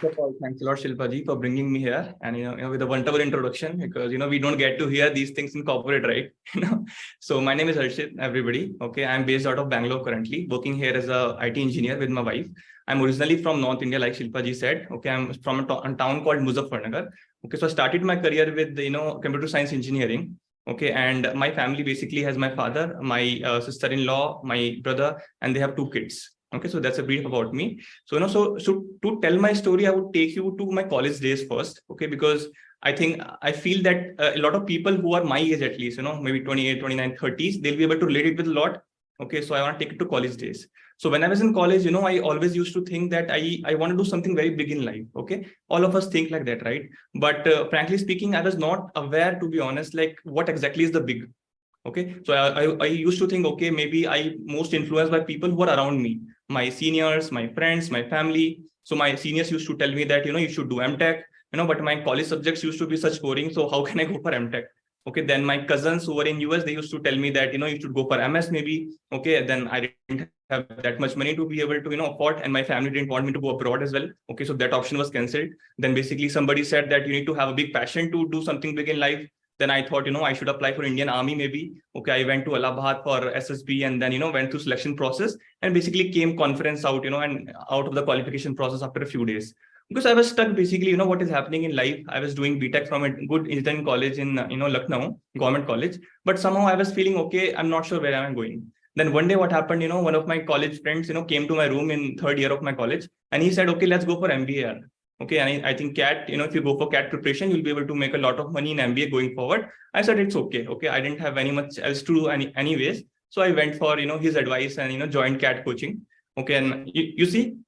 First of all, thanks a lot, Shilpa ji, for bringing me here, and with a wonderful introduction, because we don't get to hear these things in corporate, right? So my name is Harshit, everybody. Okay, I'm based out of Bangalore currently, working here as a IT engineer with my wife. I'm originally from North India, like Shilpa ji said. Okay, I'm from a town called Muzaffarnagar. Okay, so I started my career with computer science engineering. Okay, and my family basically has my father, my sister-in-law, my brother, and they have 2 kids. Okay, so that's a brief about me. So, so to tell my story, I would take you to my college days first. Okay, because I feel that a lot of people who are my age, at least, maybe 28, 29, 30s, they'll be able to relate it with a lot. Okay, so I want to take it to college days. So when I was in college, I always used to think that I want to do something very big in life. Okay, all of us think like that, right? But frankly speaking, I was not aware, to be honest, like what exactly is the big. Okay, so I used to think, okay, maybe I most influenced by people who are around me, my seniors, my friends, my family. So my seniors used to tell me that, you should do MTech, but my college subjects used to be such boring. So how can I go for MTech? Okay, then my cousins who were in US, they used to tell me that, you should go for MS maybe. Okay, then I didn't have that much money to be able to, afford, and my family didn't want me to go abroad as well. Okay, so that option was cancelled. Then basically somebody said that you need to have a big passion to do something big in life. Then I thought, I should apply for Indian Army maybe. Okay, I went to Allahabad for SSB, and then, went through selection process and basically came conference out, and out of the qualification process after a few days. Because I was stuck basically, what is happening in life. I was doing BTech from a good engineering college in, Lucknow, government college. But somehow I was feeling, okay, I'm not sure where I'm going. Then one day what happened, one of my college friends, came to my room in third year of my college, and he said, okay, let's go for MBA. Okay, and I think CAT, if you go for CAT preparation, you'll be able to make a lot of money in MBA going forward. I said, it's okay. Okay, I didn't have any much else to do anyways. So I went for, his advice and, joined CAT coaching. Okay, and you see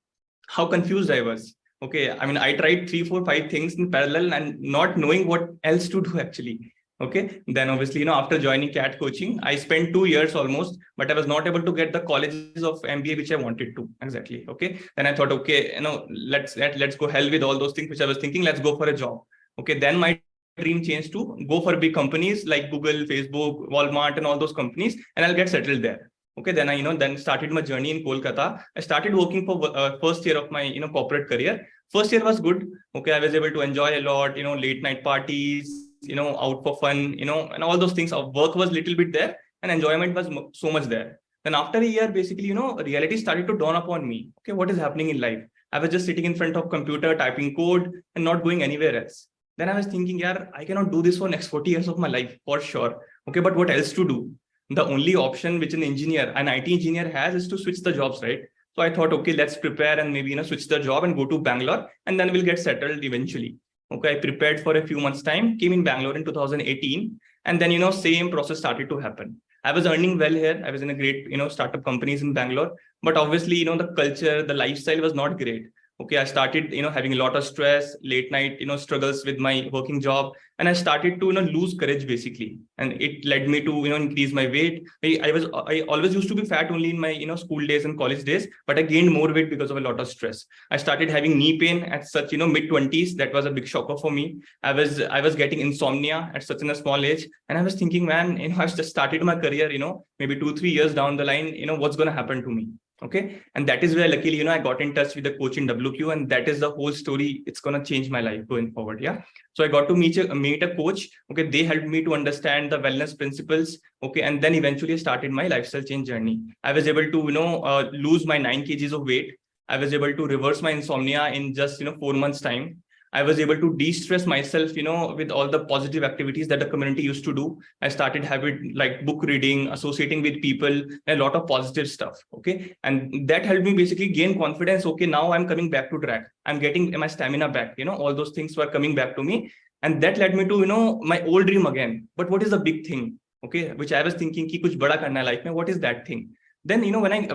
how confused I was. Okay, I mean, I tried 3, 4, 5 things in parallel and not knowing what else to do actually. Okay, then obviously, after joining CAT coaching, I spent 2 years almost, but I was not able to get the colleges of MBA which I wanted to exactly. Okay, then I thought, okay, let's go hell with all those things which I was thinking. Let's go for a job. Okay, then my dream changed to go for big companies like Google, Facebook, Walmart, and all those companies, and I'll get settled there. Okay, then I then started my journey in Kolkata. I started working for first year of my corporate career. First year was good. Okay, I was able to enjoy a lot. Late night parties, out for fun. And all those things. Work was a little bit there, and enjoyment was so much there. Then after a year, basically, reality started to dawn upon me. Okay, what is happening in life? I was just sitting in front of computer, typing code, and not going anywhere else. Then I was thinking, yeah, I cannot do this for next 40 years of my life for sure. Okay, but what else to do? The only option which an IT engineer has is to switch the jobs, right? So I thought, okay, let's prepare and maybe, switch the job and go to Bangalore, and then we'll get settled eventually. Okay, I prepared for a few months time, came in Bangalore in 2018, and then, same process started to happen. I was earning well here. I was in a great, startup companies in Bangalore, but obviously, the culture, the lifestyle was not great. Okay, I started, having a lot of stress, late night, struggles with my working job. And I started to, lose courage basically. And it led me to, increase my weight. I always used to be fat only in my, school days and college days, but I gained more weight because of a lot of stress. I started having knee pain at such, mid-20s. That was a big shocker for me. I was getting insomnia at such a small age. And I was thinking, man, I've just started my career, maybe 2, 3 years down the line, what's going to happen to me? Okay. And that is where luckily, I got in touch with the coach in WQ, and that is the whole story. It's going to change my life going forward. Yeah. So I got to meet a coach. Okay. They helped me to understand the wellness principles. Okay. And then eventually I started my lifestyle change journey. I was able to, lose my 9 kgs of weight. I was able to reverse my insomnia in just, 4 months time. I was able to de-stress myself, with all the positive activities that the community used to do. I started having like book reading, associating with people, and a lot of positive stuff. Okay. And that helped me basically gain confidence. Okay. Now I'm coming back to track. I'm getting my stamina back. All those things were coming back to me. And that led me to, my old dream again. But what is the big thing? Okay. Which I was thinking, ki kuch bada karna hai life mein. What is that thing? Then, when I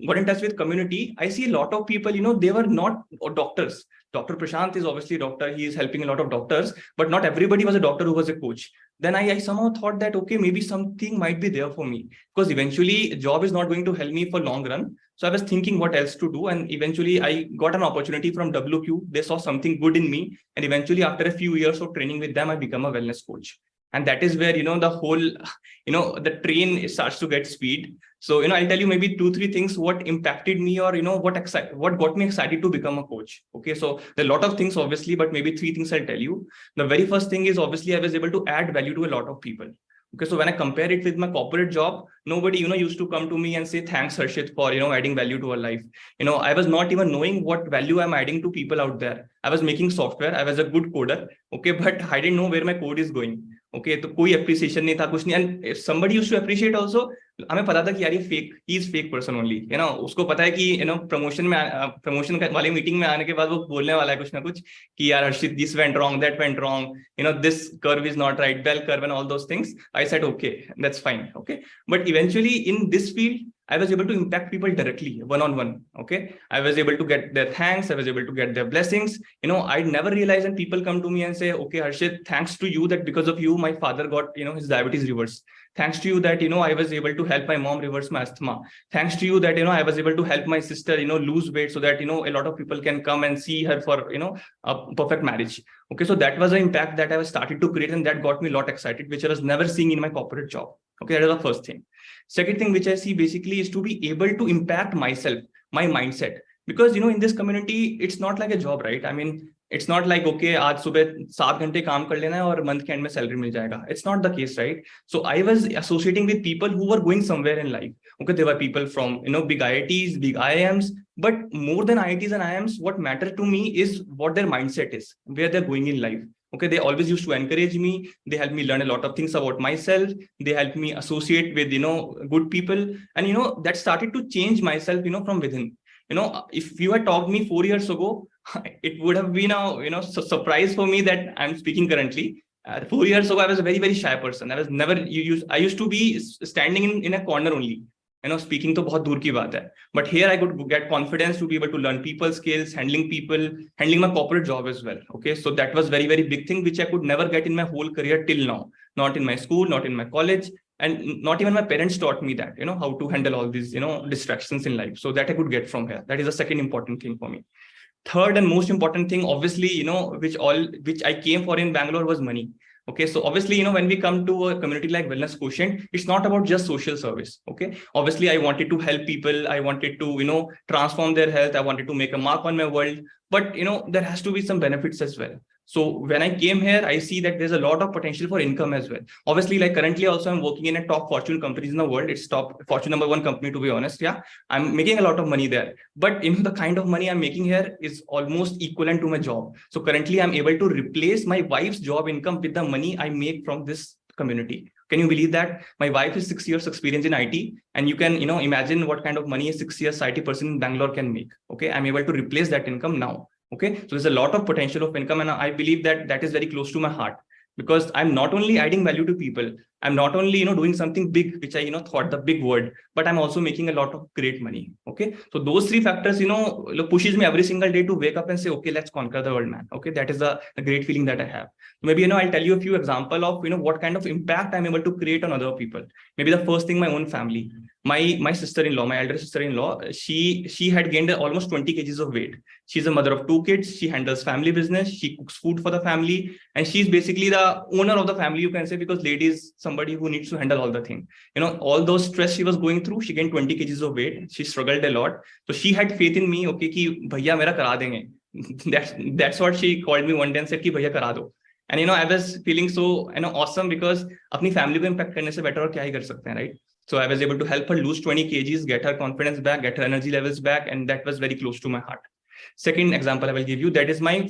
got in touch with community, I see a lot of people, they were not doctors. Dr. Prashant is obviously a doctor. He is helping a lot of doctors, but not everybody was a doctor who was a coach. Then I somehow thought that, okay, maybe something might be there for me, because eventually a job is not going to help me for long run. So I was thinking what else to do. And eventually I got an opportunity from WQ. They saw something good in me. And eventually after a few years of training with them, I become a wellness coach. And that is where, the whole, the train starts to get speed. So, I'll tell you maybe 2-3 things what impacted me, or, what got me excited to become a coach. Okay. So there are a lot of things, obviously, but maybe 3 things I'll tell you. The very first thing is, obviously, I was able to add value to a lot of people. Okay. So when I compare it with my corporate job, nobody, used to come to me and say, thanks, Harshit, for, adding value to our life. I was not even knowing what value I'm adding to people out there. I was making software. I was a good coder. Okay. But I didn't know where my code is going. Okay. तो कोई appreciation नहीं था, कुछ नहीं. And if somebody used to appreciate also, हमें पता था कि यार ये fake, he is fake person only, उसको पता है कि प्रमोशन वाली मीटिंग में आने के बाद वो बोलने वाला है कुछ ना कुछ कि यार Harshit, this went wrong, that went wrong, this curve is not right, bell curve and all those things. I said okay, that's fine. Okay. But eventually in this field, I was able to impact people directly, one-on-one. Okay. I was able to get their thanks. I was able to get their blessings. I never realized, and people come to me and say, okay, Harshit, thanks to you that because of you, my father got, his diabetes reversed. Thanks to you that, I was able to help my mom reverse my asthma. Thanks to you that, I was able to help my sister, lose weight so that, a lot of people can come and see her for, a perfect marriage. Okay. So that was the impact that I was started to create, and that got me a lot excited, which I was never seeing in my corporate job. Okay. That is the first thing. Second thing which I see basically is to be able to impact myself, my mindset, because, in this community, it's not like a job, right? I mean, it's not like, okay, आज सुबह 7 घंटे काम कर लेना है और month के end में salary मिल जाएगा. It's not the case, right? So I was associating with people who were going somewhere in life. Okay, there were people from, big IITs, big IIMs, but more than IITs and IIMs, what mattered to me is what their mindset is, where they're going in life. Okay, they always used to encourage me. They helped me learn a lot of things about myself. They helped me associate with, good people. And, that started to change myself, from within. If you had talked me 4 years ago, it would have been a surprise for me that I'm speaking currently. 4 years ago, I was a very, very shy person. I was never I used to be standing in a corner only. Speaking to bahut dur ki baat hai. But here I could get confidence to be able to learn people skills, handling people, handling my corporate job as well. Okay. So that was very, very big thing, which I could never get in my whole career till now. Not in my school, not in my college, and not even my parents taught me that, how to handle all these, distractions in life. So that I could get from here. That is the second important thing for me. Third and most important thing, obviously, which I came for in Bangalore was money. Okay, so obviously, when we come to a community like Wellness Quotient, it's not about just social service. Okay, obviously, I wanted to help people. I wanted to, transform their health. I wanted to make a mark on my world. But, there has to be some benefits as well. So when I came here, I see that there's a lot of potential for income as well. Obviously, like currently also I'm working in a top Fortune companies in the world. It's top Fortune #1 company, to be honest. Yeah, I'm making a lot of money there. But the kind of money I'm making here is almost equivalent to my job. So currently I'm able to replace my wife's job income with the money I make from this community. Can you believe that? My wife is 6 years experience in IT, and you can, imagine what kind of money a 6 years IT person in Bangalore can make. Okay, I'm able to replace that income now. Okay, so there's a lot of potential of income, and I believe that that is very close to my heart, because I'm not only adding value to people, I'm not only doing something big, which I thought the big word, but I'm also making a lot of great money. Okay, so those 3 factors pushes me every single day to wake up and say, okay, let's conquer the world, man. Okay, that is the great feeling that I have. So maybe I'll tell you a few examples of what kind of impact I'm able to create on other people. Maybe the first thing, my own family. My sister-in-law, my elder sister-in-law, she had gained almost 20 kgs of weight. She's a mother of 2 kids. She handles family business. She cooks food for the family, and she's basically the owner of the family, you can say, because lady is somebody who needs to handle all the thing. All those stress she was going through, she gained 20 kgs of weight. She struggled a lot. So she had faith in me. Okay, ki bhaiya mera kara denge. That's what she called me one day and said ki bhaiya kara do. And I was feeling so awesome, because apni family ko impact karne se better aur kya hi kar sakte hain, right? So I was able to help her lose 20 kgs, get her confidence back, get her energy levels back, and that was very close to my heart. Second example I will give you, that is my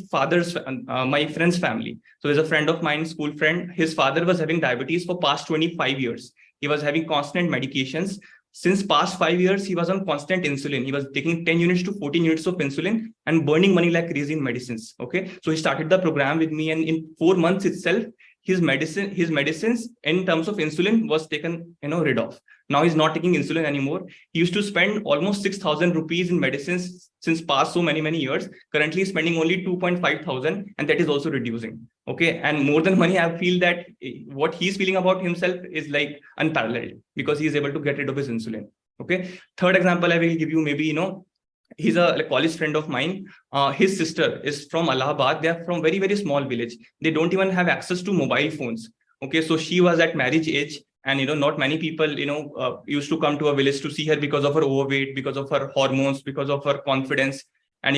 my friend's family. So there's a friend of mine, school friend. His father was having diabetes for past 25 years. He was having constant medications. Since past 5 years, he was on constant insulin. He was taking 10 units to 14 units of insulin and burning money like crazy in medicines. Okay, so he started the program with me, and in 4 months itself, his medicines in terms of insulin was taken rid of. Now he's not taking insulin anymore. He used to spend almost 6,000 rupees in medicines since past so many years. Currently he's spending only 2,500, and that is also reducing. Okay, and more than money, I feel that what he's feeling about himself is like unparalleled, because he's able to get rid of his insulin. Okay, third example I will give you, maybe he's a college friend of mine. His sister is from Allahabad. They are from very, very small village. They don't even have access to mobile phones. Okay, so she was at marriage age, And, not many people, used to come to a village to see her because of her overweight, because of her hormones, because of her confidence. And,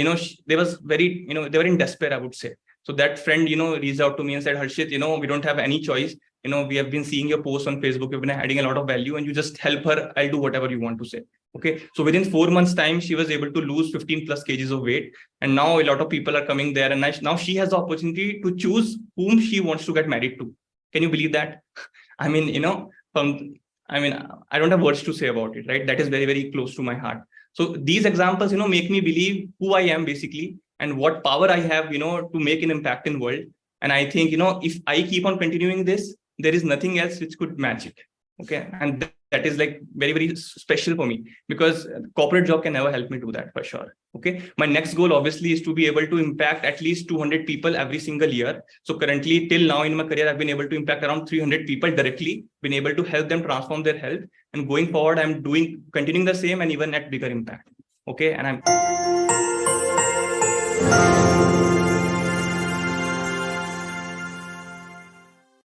they was very, they were in despair, I would say. So that friend, reached out to me and said, Harshit, we don't have any choice. We have been seeing your posts on Facebook. You've been adding a lot of value, and you just help her. I'll do whatever you want to say. Okay. So within 4 months time, she was able to lose 15 plus kgs of weight. And now a lot of people are coming there, and now she has the opportunity to choose whom she wants to get married to. Can you believe that? I mean, I don't have words to say about it, right? That is very, very close to my heart. So these examples, make me believe who I am basically, and what power I have, to make an impact in the world. And I think, if I keep on continuing this, there is nothing else which could match it. Okay. And that is like very, very special for me, because corporate job can never help me do that for sure. Okay. My next goal obviously is to be able to impact at least 200 people every single year. So currently till now in my career, I've been able to impact around 300 people directly, been able to help them transform their health. And going forward, I'm continuing the same and even at bigger impact. Okay. And I'm